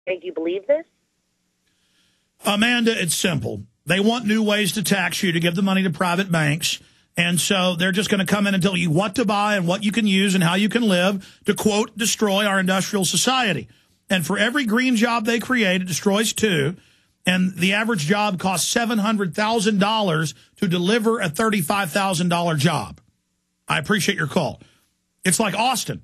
make you believe this? Amanda, it's simple. They want new ways to tax you to give the money to private banks. And so they're just going to come in and tell you what to buy and what you can use and how you can live to, quote, destroy our industrial society. And for every green job they create, it destroys 2. And the average job costs $700,000 to deliver a $35,000 job. I appreciate your call. It's like Austin.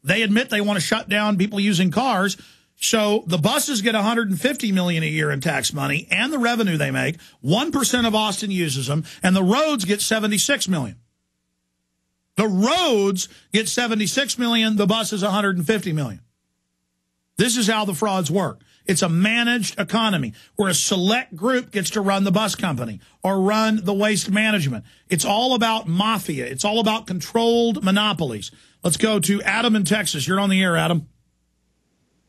They admit they want to shut down people using cars. So the buses get $150 million a year in tax money and the revenue they make. 1% of Austin uses them, and the roads get $76 million. The roads get $76 million. The buses $150 million. This is how the frauds work. It's a managed economy where a select group gets to run the bus company or run the waste management. It's all about mafia. It's all about controlled monopolies. Let's go to Adam in Texas. You're on the air, Adam.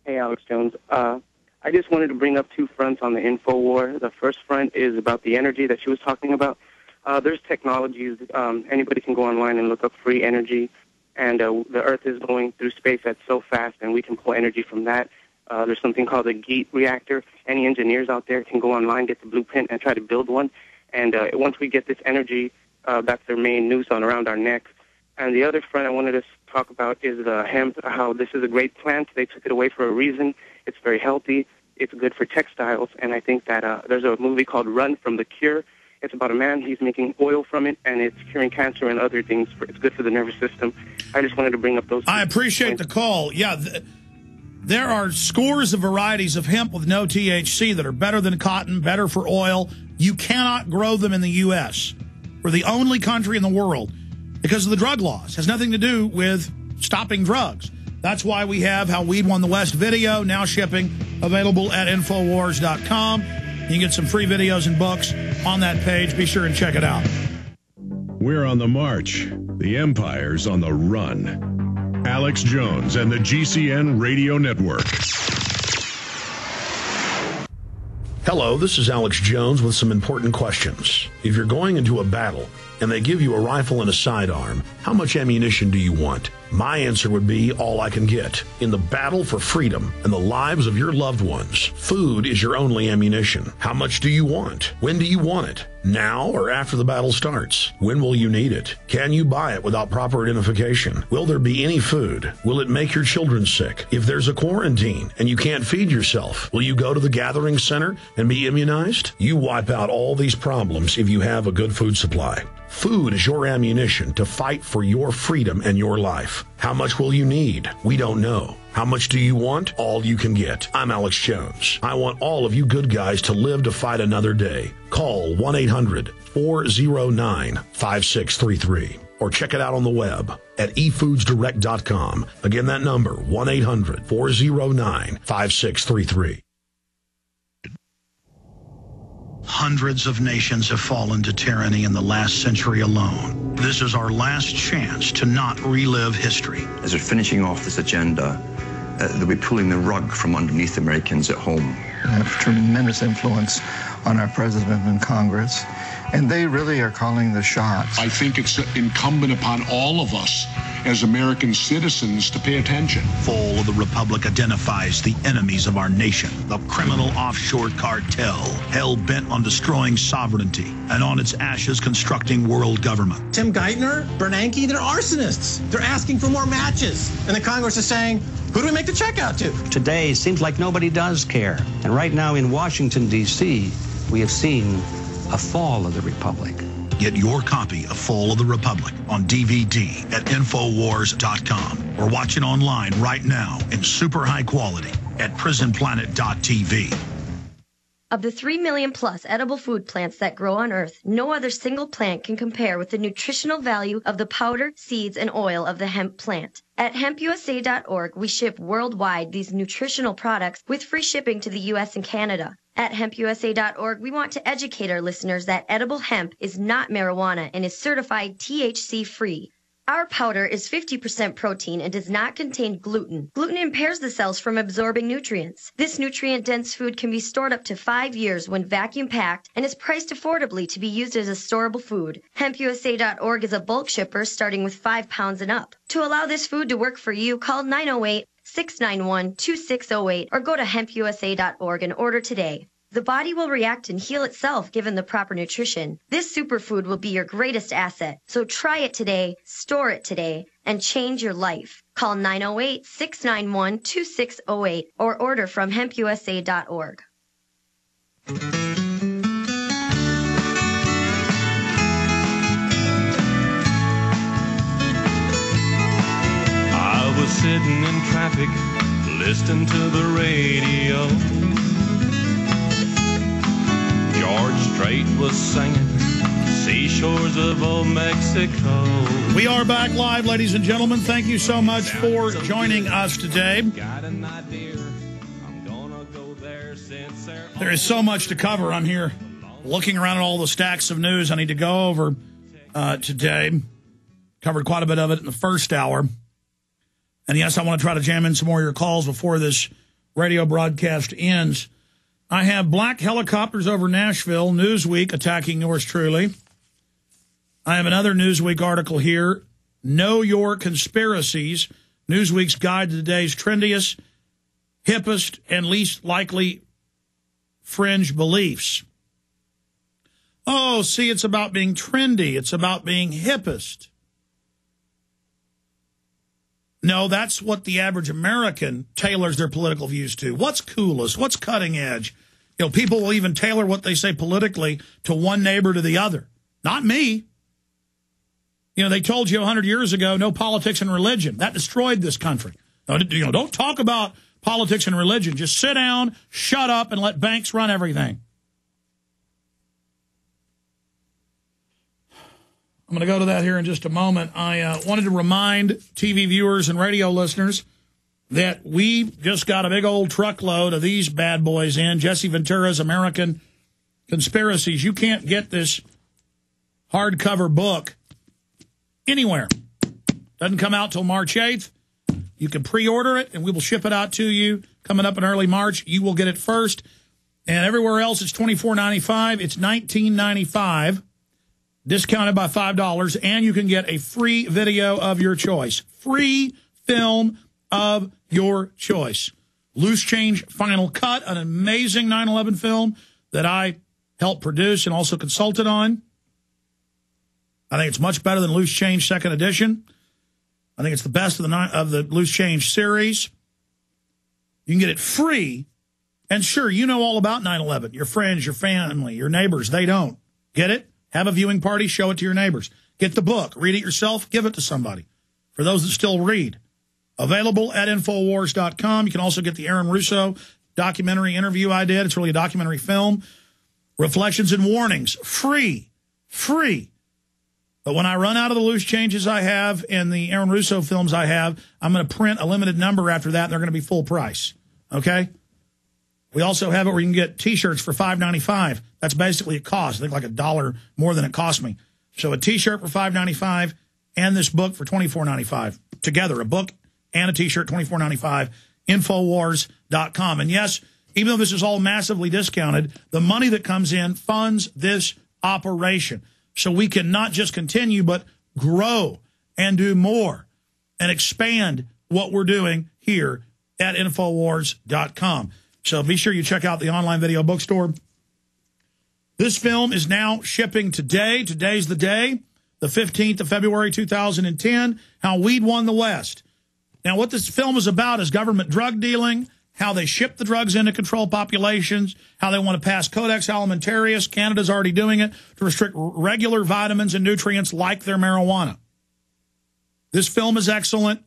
Hey, Alex Jones. I just wanted to bring up 2 fronts on the info war. The first front is about the energy that she was talking about. There's technologies. Anybody can go online and look up free energy. And the Earth is going through space that's so fast, and we can pull energy from that. There's something called a GEAT reactor. Any engineers out there can go online, get the blueprint, and try to build one. And once we get this energy, that's their main noose on around our neck. And the other front I wanted to talk about is the hemp, how this is a great plant. They took it away for a reason. It's very healthy. It's good for textiles. And I think that there's a movie called Run from the Cure. It's about a man. He's making oil from it, and it's curing cancer and other things. It's good for the nervous system. I just wanted to bring up those. I appreciate the call. Yeah, there are scores of varieties of hemp with no THC that are better than cotton, better for oil. You cannot grow them in the U.S. We're the only country in the world because of the drug laws. It has nothing to do with stopping drugs. That's why we have How Weed Won the West video, now shipping, available at Infowars.com. You can get some free videos and books on that page. Be sure and check it out. We're on the march. The empire's on the run. Alex Jones and the GCN Radio Network. Hello, this is Alex Jones with some important questions. If you're going into a battle and they give you a rifle and a sidearm, how much ammunition do you want? My answer would be all I can get. In the battle for freedom and the lives of your loved ones, food is your only ammunition. How much do you want? When do you want it? Now or after the battle starts? When will you need it? Can you buy it without proper identification? Will there be any food? Will it make your children sick? If there's a quarantine and you can't feed yourself, will you go to the gathering center and be immunized? You wipe out all these problems if you have a good food supply. Food is your ammunition to fight for your freedom and your life. How much will you need? We don't know. How much do you want? All you can get. I'm Alex Jones. I want all of you good guys to live to fight another day. Call 1-800-409-5633 or check it out on the web at efoodsdirect.com. Again, that number, 1-800-409-5633. Hundreds of nations have fallen to tyranny in the last century alone. This is our last chance to not relive history. As they're finishing off this agenda, they'll be pulling the rug from underneath Americans at home. They have tremendous influence on our president and Congress, and they really are calling the shots. I think it's incumbent upon all of us as American citizens to pay attention. Fall of the Republic identifies the enemies of our nation, the criminal offshore cartel, hell-bent on destroying sovereignty, and on its ashes constructing world government. Tim Geithner, Bernanke, they're arsonists. They're asking for more matches. And the Congress is saying, who do we make the check out to? Today seems like nobody does care. And right now in Washington, D.C., we have seen a fall of the Republic. Get your copy of Fall of the Republic on DVD at Infowars.com or watch it online right now in super high quality at prisonplanet.tv. Of the 3 million plus edible food plants that grow on Earth, no other single plant can compare with the nutritional value of the powder, seeds, and oil of the hemp plant. At hempusa.org, we ship worldwide these nutritional products with free shipping to the U.S. and Canada. At hempusa.org, we want to educate our listeners that edible hemp is not marijuana and is certified THC-free. Our powder is 50% protein and does not contain gluten. Gluten impairs the cells from absorbing nutrients. This nutrient-dense food can be stored up to 5 years when vacuum-packed and is priced affordably to be used as a storable food. HempUSA.org is a bulk shipper starting with 5 pounds and up. To allow this food to work for you, call 908 908-691-2608 or go to hempusa.org and order today. The body will react and heal itself given the proper nutrition. This superfood will be your greatest asset. So try it today, store it today, and change your life. Call 908-691-2608 or order from hempusa.org. I was sitting in traffic, listening to the radio. George Strait was singing Seashores of Old Mexico. We are back live, ladies and gentlemen. Thank you so much for joining us today. There is so much to cover. I'm here looking around at all the stacks of news I need to go over today. Covered quite a bit of it in the first hour. And yes, I want to try to jam in some more of your calls before this radio broadcast ends. I have black helicopters over Nashville, Newsweek attacking yours truly. I have another Newsweek article here, Know Your Conspiracies, Newsweek's guide to today's trendiest, hippest, and least likely fringe beliefs. Oh, see, it's about being trendy. It's about being hippest. No, that's what the average American tailors their political views to. What's coolest? What's cutting edge? You know, people will even tailor what they say politically to one neighbor to the other. Not me. You know, they told you 100 years ago, no politics and religion. That destroyed this country. You know, don't talk about politics and religion. Just sit down, shut up, and let banks run everything. I'm going to go to that here in just a moment. I wanted to remind TV viewers and radio listeners that we just got a big old truckload of these bad boys in, Jesse Ventura's American Conspiracies. You can't get this hardcover book anywhere. Doesn't come out till March 8th. You can pre-order it, and we will ship it out to you coming up in early March. You will get it first. And everywhere else, it's $24.95. It's $19.95. Discounted by $5, and you can get a free video of your choice. Free film of your choice. Loose Change Final Cut, an amazing 9/11 film that I helped produce and also consulted on. I think it's much better than Loose Change Second Edition. I think it's the best of the Loose Change series. You can get it free. And sure, you know all about 9/11. Your friends, your family, your neighbors, they don't. Get it? Have a viewing party, show it to your neighbors. Get the book, read it yourself, give it to somebody. For those that still read. Available at Infowars.com. You can also get the Aaron Russo documentary interview I did. It's really a documentary film. Reflections and Warnings, free. But when I run out of the loose changes I have and the Aaron Russo films I have, I'm going to print a limited number after that, and they're going to be full price. Okay? We also have it where you can get T-shirts for $5.95. That's basically a cost. I think like $1 more than it cost me. So a T-shirt for $5.95 and this book for $24.95. Together, a book and a T-shirt, $24.95, Infowars.com. And yes, even though this is all massively discounted, the money that comes in funds this operation. So we can not just continue, but grow and do more and expand what we're doing here at Infowars.com. So be sure you check out the online video bookstore. This film is now shipping today. Today's the day, the 15th of February, 2010, How Weed Won the West. Now, what this film is about is government drug dealing, how they ship the drugs into controlled populations, how they want to pass Codex Alimentarius. Canada's already doing it to restrict regular vitamins and nutrients like their marijuana. This film is excellent.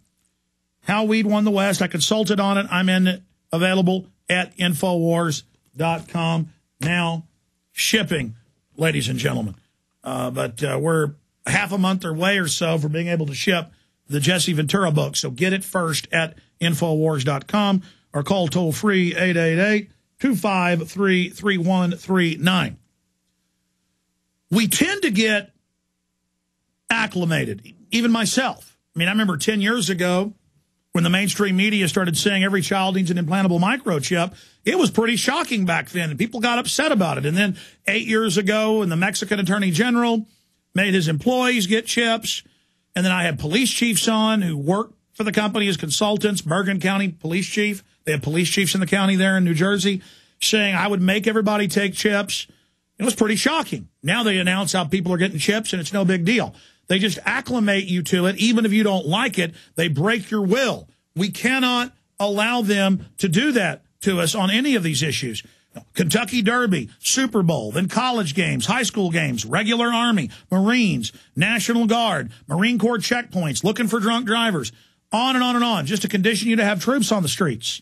How Weed Won the West. I consulted on it. I'm in it. Available at Infowars.com. Now shipping, ladies and gentlemen. But we're half a month away or so from being able to ship the Jesse Ventura book. So get it first at Infowars.com or call toll-free 888-253-3139. We tend to get acclimated, even myself. I mean, I remember 10 years ago, when the mainstream media started saying every child needs an implantable microchip, it was pretty shocking back then, and people got upset about it. And then 8 years ago, when the Mexican Attorney General made his employees get chips, and then I had police chiefs on who work for the company as consultants. Bergen County police chief. They have police chiefs in the county there in New Jersey saying, I would make everybody take chips. It was pretty shocking. Now they announce how people are getting chips, and it's no big deal. They just acclimate you to it. Even if you don't like it, they break your will. We cannot allow them to do that to us on any of these issues. Kentucky Derby, Super Bowl, then college games, high school games, regular Army, Marines, National Guard, Marine Corps checkpoints, looking for drunk drivers, on and on and on, just to condition you to have troops on the streets.